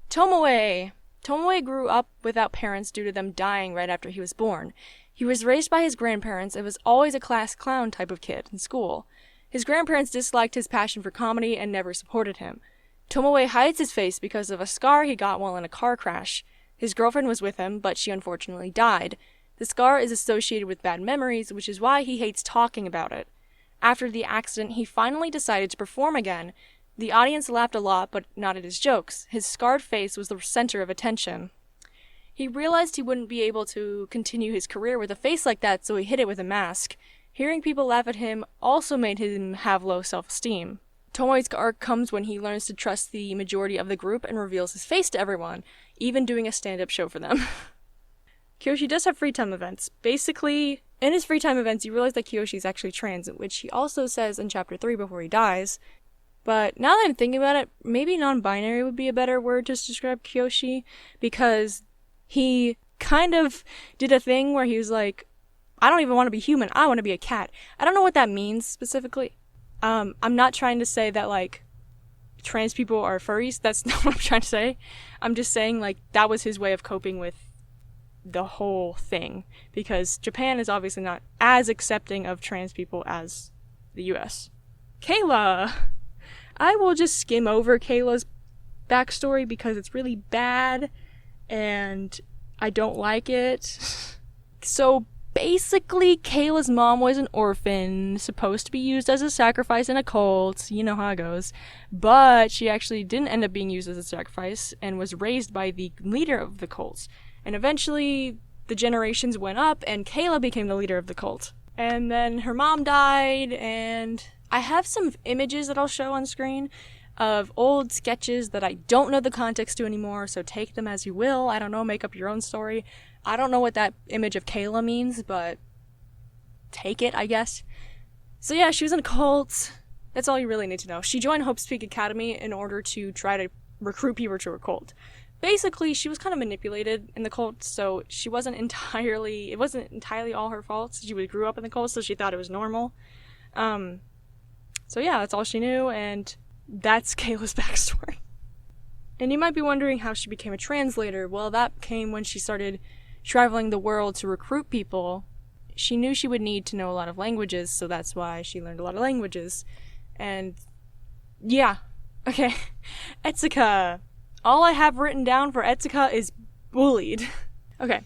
Tomoe. Tomoe grew up without parents due to them dying right after he was born. He was raised by his grandparents and was always a class clown type of kid in school. His grandparents disliked his passion for comedy and never supported him. Tomoe hides his face because of a scar he got while in a car crash. His girlfriend was with him, but she unfortunately died. The scar is associated with bad memories, which is why he hates talking about it. After the accident, he finally decided to perform again. The audience laughed a lot, but not at his jokes. His scarred face was the center of attention. He realized he wouldn't be able to continue his career with a face like that, so he hid it with a mask. Hearing people laugh at him also made him have low self-esteem. Tomoe's arc comes when he learns to trust the majority of the group and reveals his face to everyone, even doing a stand-up show for them. Kiyoshi does have free time events. Basically, in his free time events, you realize that Kiyoshi is actually trans, which he also says in Chapter 3 before he dies. But now that I'm thinking about it, maybe non-binary would be a better word to describe Kiyoshi, because he kind of did a thing where he was like, I don't even want to be human, I want to be a cat. I don't know what that means specifically. I'm not trying to say that, like, trans people are furries. That's not what I'm trying to say. I'm just saying, like, that was his way of coping with the whole thing, because Japan is obviously not as accepting of trans people as the US. Kayla! I will just skim over Kayla's backstory because it's really bad and I don't like it. So Basically, Kayla's mom was an orphan, supposed to be used as a sacrifice in a cult, you know how it goes, but she actually didn't end up being used as a sacrifice and was raised by the leader of the cult. And eventually, the generations went up and Kayla became the leader of the cult. And then her mom died, and I have some images that I'll show on screen of old sketches that I don't know the context to anymore, so take them as you will. I don't know, make up your own story. I don't know what that image of Kayla means, but take it, I guess. So yeah, she was in a cult. That's all you really need to know. She joined Hope's Peak Academy in order to try to recruit people to her cult. Basically, she was kind of manipulated in the cult, so it wasn't entirely all her fault. She grew up in the cult, so she thought it was normal. So yeah, that's all she knew, and that's Kayla's backstory. And you might be wondering how she became a translator. Well, that came when she started traveling the world to recruit people. She knew she would need to know a lot of languages, so that's why she learned a lot of languages. And yeah, okay. Etsuka. All I have written down for Etsuka is bullied. Okay,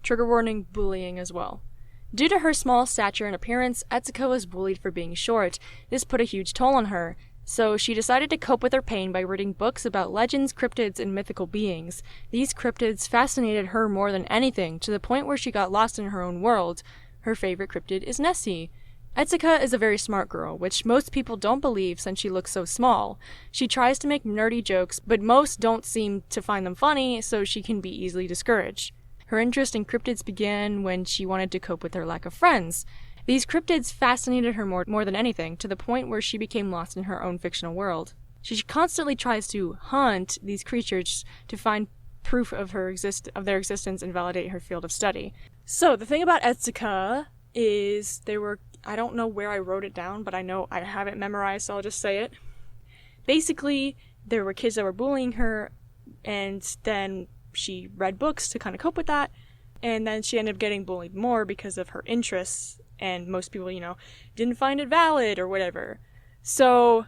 trigger warning, bullying as well. Due to her small stature and appearance, Etsuka was bullied for being short. This put a huge toll on her. So she decided to cope with her pain by reading books about legends, cryptids, and mythical beings. These cryptids fascinated her more than anything, to the point where she got lost in her own world. Her favorite cryptid is Nessie. Etsuka is a very smart girl, which most people don't believe since she looks so small. She tries to make nerdy jokes, but most don't seem to find them funny, so she can be easily discouraged. Her interest in cryptids began when she wanted to cope with her lack of friends. These cryptids fascinated her more than anything, to the point where she became lost in her own fictional world. She constantly tries to hunt these creatures to find proof of their existence and validate her field of study. So, the thing about Etsuka is I don't know where I wrote it down, but I know I have it memorized, so I'll just say it. Basically, there were kids that were bullying her, and then she read books to kind of cope with that, and then she ended up getting bullied more because of her interests. And most people, didn't find it valid or whatever. So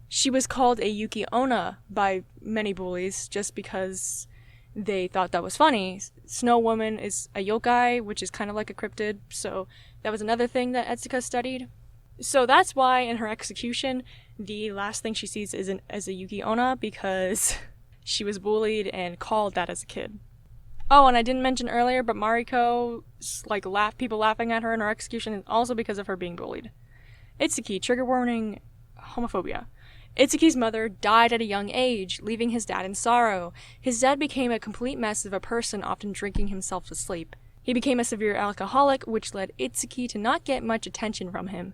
she was called a Yuki Onna by many bullies just because they thought that was funny. Snow Woman is a yokai, which is kind of like a cryptid. So that was another thing that Etsuka studied. So that's why in her execution, the last thing she sees is as a Yuki Onna, because she was bullied and called that as a kid. Oh, and I didn't mention earlier, but Mariko, people laughing at her in her execution is also because of her being bullied. Itsuki, trigger warning, homophobia. Itsuki's mother died at a young age, leaving his dad in sorrow. His dad became a complete mess of a person, often drinking himself to sleep. He became a severe alcoholic, which led Itsuki to not get much attention from him.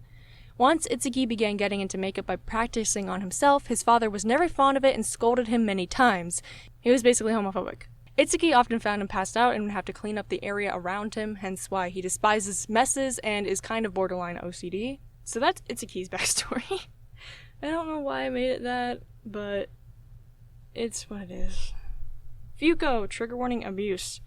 Once Itsuki began getting into makeup by practicing on himself, his father was never fond of it and scolded him many times. He was basically homophobic. Itsuki often found him passed out and would have to clean up the area around him, hence why he despises messes and is kind of borderline OCD. So that's Itsuki's backstory. I don't know why I made it that, but it's what it is. Fuyuko, trigger warning, abuse.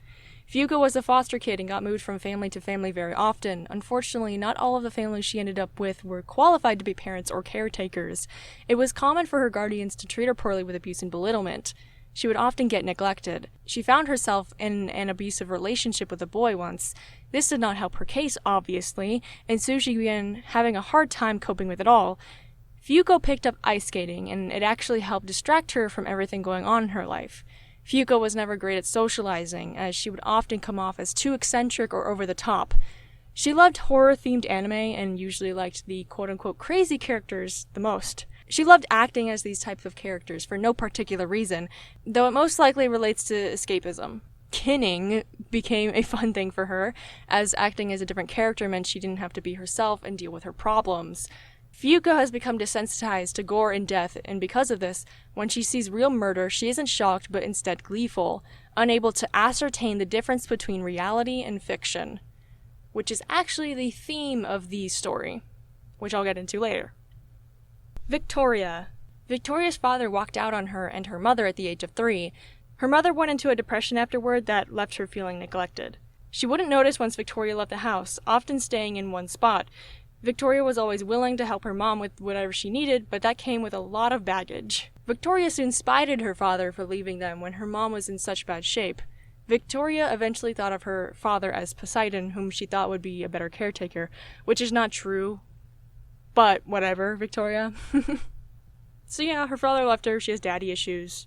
Fuyuko was a foster kid and got moved from family to family very often. Unfortunately, not all of the families she ended up with were qualified to be parents or caretakers. It was common for her guardians to treat her poorly with abuse and belittlement. She would often get neglected. She found herself in an abusive relationship with a boy once. This did not help her case, obviously, and so she began having a hard time coping with it all. Fuyuko picked up ice skating, and it actually helped distract her from everything going on in her life. Fuyuko was never great at socializing, as she would often come off as too eccentric or over the top. She loved horror-themed anime and usually liked the quote-unquote crazy characters the most. She loved acting as these types of characters for no particular reason, though it most likely relates to escapism. Kinning became a fun thing for her, as acting as a different character meant she didn't have to be herself and deal with her problems. Fuyuko has become desensitized to gore and death, and because of this, when she sees real murder, she isn't shocked but instead gleeful, unable to ascertain the difference between reality and fiction, which is actually the theme of the story, which I'll get into later. Victoria. Victoria's father walked out on her and her mother at the age of 3. Her mother went into a depression afterward that left her feeling neglected. She wouldn't notice once Victoria left the house, often staying in one spot. Victoria was always willing to help her mom with whatever she needed, but that came with a lot of baggage. Victoria soon spited her father for leaving them when her mom was in such bad shape. Victoria eventually thought of her father as Poseidon, whom she thought would be a better caretaker, which is not true. But whatever, Victoria. So yeah, her father left her, she has daddy issues,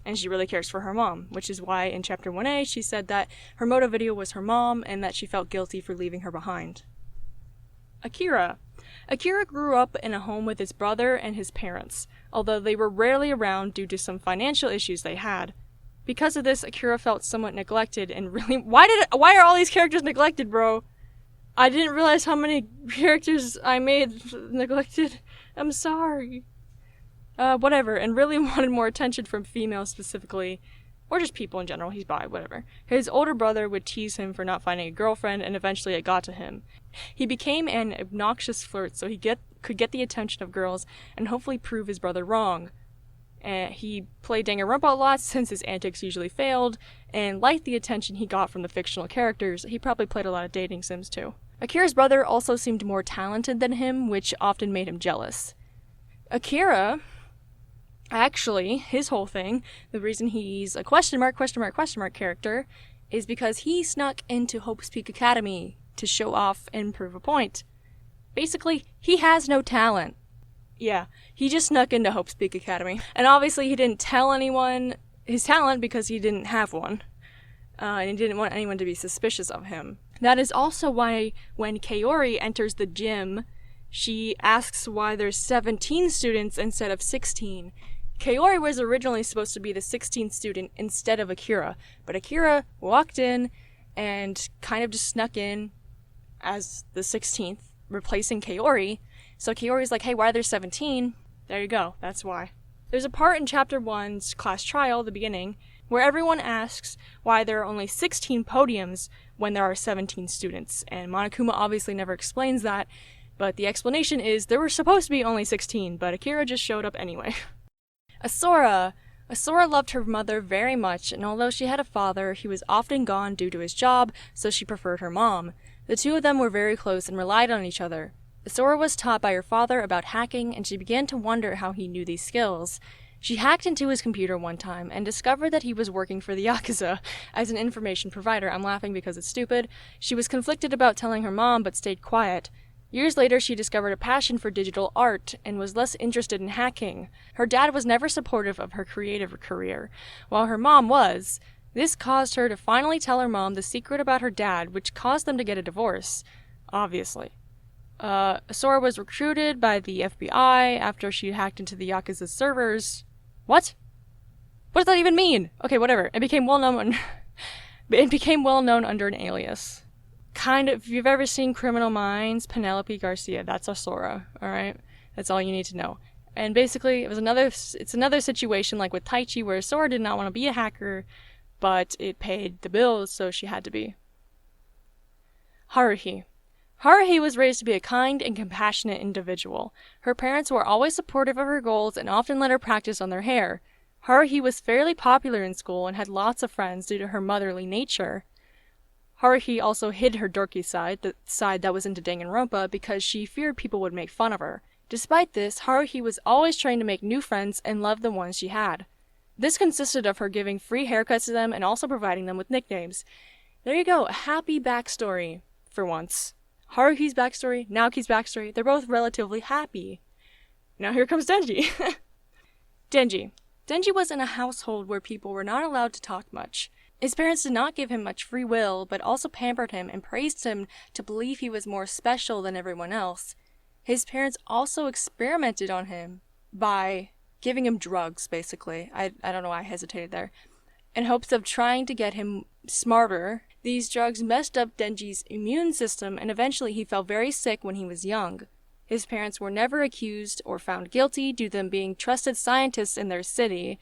and she really cares for her mom, which is why in Chapter 1A she said that her motive video was her mom and that she felt guilty for leaving her behind. Akira. Akira grew up in a home with his brother and his parents, although they were rarely around due to some financial issues they had. Because of this, Akira felt somewhat neglected and really— Why are all these characters neglected, bro? I didn't realize how many characters I made neglected. I'm sorry. Whatever, and really wanted more attention from females specifically, or just people in general. He's bi, whatever. His older brother would tease him for not finding a girlfriend, and eventually it got to him. He became an obnoxious flirt so he could get the attention of girls and hopefully prove his brother wrong. He played Danganronpa a lot since his antics usually failed, and liked the attention he got from the fictional characters. He probably played a lot of dating sims too. Akira's brother also seemed more talented than him, which often made him jealous. Akira, actually, his whole thing, the reason he's a question mark character, is because he snuck into Hope's Peak Academy to show off and prove a point. Basically, he has no talent. Yeah, he just snuck into Hope's Peak Academy. And obviously he didn't tell anyone his talent because he didn't have one. And he didn't want anyone to be suspicious of him. That is also why when Kaori enters the gym, she asks why there's 17 students instead of 16. Kaori was originally supposed to be the 16th student instead of Akira, but Akira walked in and kind of just snuck in as the 16th, replacing Kaori. So Kaori's like, hey, why are there 17? There you go, that's why. There's a part in Chapter 1's class trial, the beginning, where everyone asks why there are only 16 podiums when there are 17 students, and Monokuma obviously never explains that, but the explanation is there were supposed to be only 16, but Akira just showed up anyway. Asora. Asora loved her mother very much, and although she had a father, he was often gone due to his job, so she preferred her mom. The two of them were very close and relied on each other. Asora was taught by her father about hacking, and she began to wonder how he knew these skills. She hacked into his computer one time and discovered that he was working for the Yakuza as an information provider. I'm laughing because it's stupid. She was conflicted about telling her mom, but stayed quiet. Years later, she discovered a passion for digital art and was less interested in hacking. Her dad was never supportive of her creative career, while her mom was. This caused her to finally tell her mom the secret about her dad, which caused them to get a divorce. Obviously. Asora was recruited by the FBI after she hacked into the Yakuza's servers. What? What does that even mean? Okay, whatever. It became well known under an alias. Kind of, if you've ever seen Criminal Minds, Penelope Garcia, that's Asora, alright? That's all you need to know. And basically, it's another situation like with Taichi, where Asora did not want to be a hacker, but it paid the bills, so she had to be. Haruhi. Haruhi was raised to be a kind and compassionate individual. Her parents were always supportive of her goals and often let her practice on their hair. Haruhi was fairly popular in school and had lots of friends due to her motherly nature. Haruhi also hid her dorky side, the side that was into Danganronpa, because she feared people would make fun of her. Despite this, Haruhi was always trying to make new friends and loved the ones she had. This consisted of her giving free haircuts to them and also providing them with nicknames. There you go, a happy backstory, for once. Haruhi's backstory, Naoki's backstory, they're both relatively happy. Now here comes Denji. Denji. Denji was in a household where people were not allowed to talk much. His parents did not give him much free will, but also pampered him and praised him to believe he was more special than everyone else. His parents also experimented on him by giving him drugs, basically. I don't know why I hesitated there. In hopes of trying to get him smarter. These drugs messed up Denji's immune system, and eventually he fell very sick when he was young. His parents were never accused or found guilty due to them being trusted scientists in their city.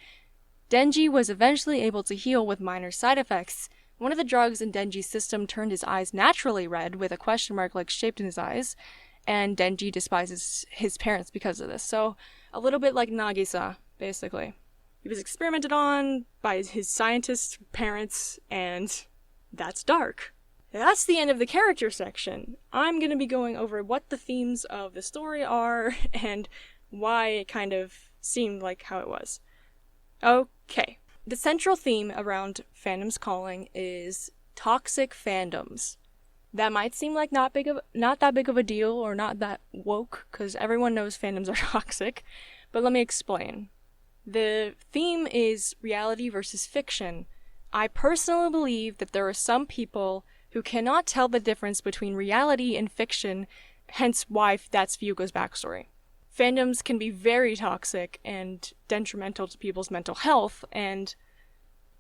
Denji was eventually able to heal with minor side effects. One of the drugs in Denji's system turned his eyes naturally red with a question mark like shaped in his eyes, and Denji despises his parents because of this. So, a little bit like Nagisa, basically. He was experimented on by his scientist parents, and that's dark. That's the end of the character section. I'm going to be going over what the themes of the story are and why it kind of seemed like how it was. Okay. The central theme around Fandom's Calling is toxic fandoms. That might seem like not that big of a deal or not that woke, because everyone knows fandoms are toxic, but let me explain. The theme is reality versus fiction. I personally believe that there are some people who cannot tell the difference between reality and fiction, hence why that's Fuyuko's backstory. Fandoms can be very toxic and detrimental to people's mental health, and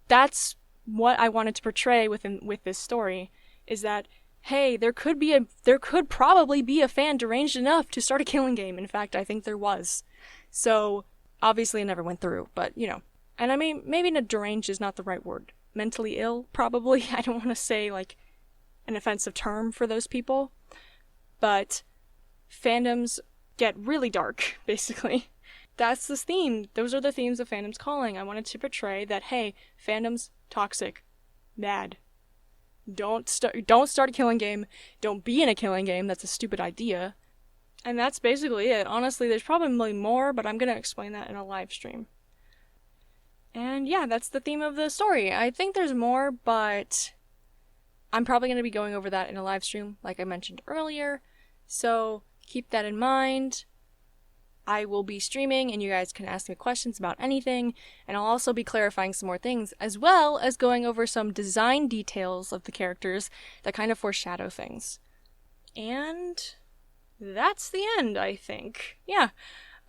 that's what I wanted to portray with this story, is that, hey, there could probably be a fan deranged enough to start a killing game. In fact, I think there was. So, obviously it never went through, but, and I mean, maybe deranged is not the right word. Mentally ill, probably. I don't want to say, like, an offensive term for those people, but fandoms get really dark, basically. That's the theme. Those are the themes of Fandom's Calling. I wanted to portray that, hey, fandom's toxic, bad. Don't start a killing game. Don't be in a killing game. That's a stupid idea. And that's basically it. Honestly, there's probably more, but I'm gonna explain that in a live stream. And yeah, that's the theme of the story. I think there's more, but I'm probably going to be going over that in a live stream, like I mentioned earlier. So keep that in mind. I will be streaming, and you guys can ask me questions about anything, and I'll also be clarifying some more things, as well as going over some design details of the characters that kind of foreshadow things. And that's the end, I think. Yeah.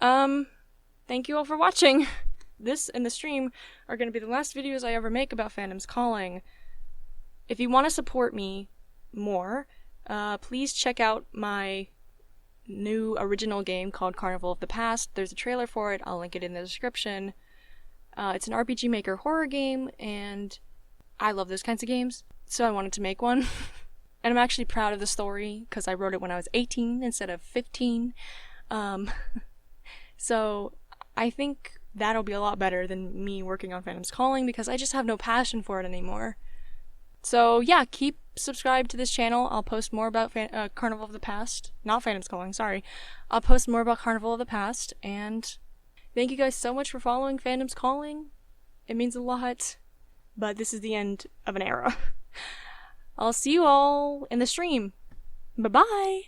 Thank you all for watching. This and the stream are going to be the last videos I ever make about Fandom's Calling. If you want to support me more, please check out my new original game called Carnival of the Past. There's a trailer for it. I'll link it in the description. It's an RPG Maker horror game, and I love those kinds of games, so I wanted to make one. And I'm actually proud of the story, because I wrote it when I was 18 instead of 15. So I think that'll be a lot better than me working on Fandom's Calling, because I just have no passion for it anymore. So yeah, keep subscribed to this channel. I'll post more about Carnival of the Past. Not Fandom's Calling, sorry. I'll post more about Carnival of the Past, and thank you guys so much for following Fandom's Calling. It means a lot, but this is the end of an era. I'll see you all in the stream. Bye-bye!